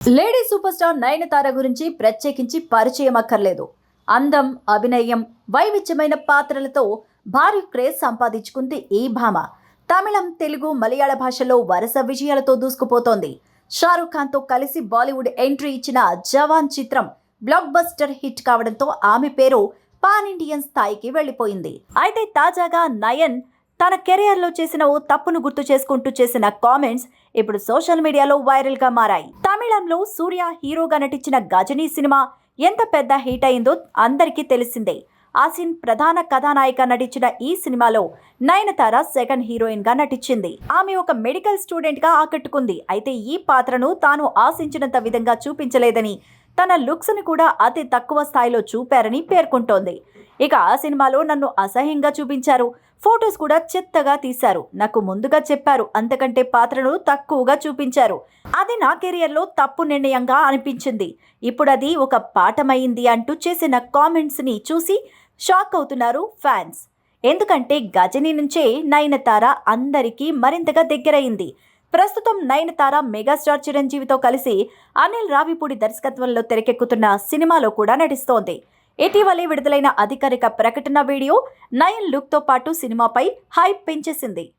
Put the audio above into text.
Lady super star Nayanthara గురించి ప్రత్యేకించి పరిచయం అక్కర్లేదు. అందం, అభినయం, వైవిధ్యమైన పాత్రలతో భారీ క్రేజ్ సంపాదించుకుంది ఈ భామ. తమిళం, తెలుగు, మలయాళ భాషలో వరుస విజయాలతో దూసుకుపోతోంది. షారుఖ్ ఖాన్తో కలిసి బాలీవుడ్ ఎంట్రీ ఇచ్చిన జవాన్ చిత్రం బ్లాక్ బస్టర్ హిట్ కావడంతో ఆమె పేరు పాన్ ఇండియన్ స్థాయికి వెళ్లిపోయింది. అయితే తాజాగా నయన్ తన కెరియర్లో చేసిన ఓ తప్పును గుర్తు చేసుకుంటూ చేసిన కామెంట్స్ ఇప్పుడు సోషల్ మీడియాలో వైరల్గా మారాయి. తమిళంలో సూర్య హీరోగా నటించిన గజనీ సినిమా ఎంత పెద్ద హిట్ అయిందో అందరికీ తెలిసిందే. ఆసిన్ ప్రధాన కథానాయిక నటించిన ఈ సినిమాలో నయనతార సెకండ్ హీరోయిన్ గా నటించింది. ఆమె ఒక మెడికల్ స్టూడెంట్ గా ఆకట్టుకుంది. అయితే ఈ పాత్రను తాను ఆశించినంత విధంగా చూపించలేదని, తన లుక్స్ ని కూడా అతి తక్కువ స్థాయిలో చూపారని పేర్కొంటోంది. ఇక ఆ సినిమాలో నన్ను అసహ్యంగా చూపించారు, ఫొటోస్ కూడా చెత్తగా తీశారు, నాకు ముందుగా చెప్పారు, అంతకంటే పాత్రను తక్కువగా చూపించారు, అది నా కెరియర్లో తప్పు నిర్ణయంగా అనిపించింది, ఇప్పుడు అది ఒక పాఠమైంది అంటూ చేసిన కామెంట్స్ ని చూసి షాక్ అవుతున్నారు ఫ్యాన్స్. ఎందుకంటే గజనీ నుంచే నయనతార అందరికీ మరింతగా దగ్గరైంది. ప్రస్తుతం నయనతార మెగాస్టార్ చిరంజీవితో కలిసి అనిల్ రావిపూడి దర్శకత్వంలో తెరకెక్కుతున్న సినిమాలో కూడా నటిస్తోంది. ఇటీవలే విడుదలైన అధికారిక ప్రకటన వీడియో నయన్ లుక్తో పాటు సినిమాపై హైప్ పెంచేసింది.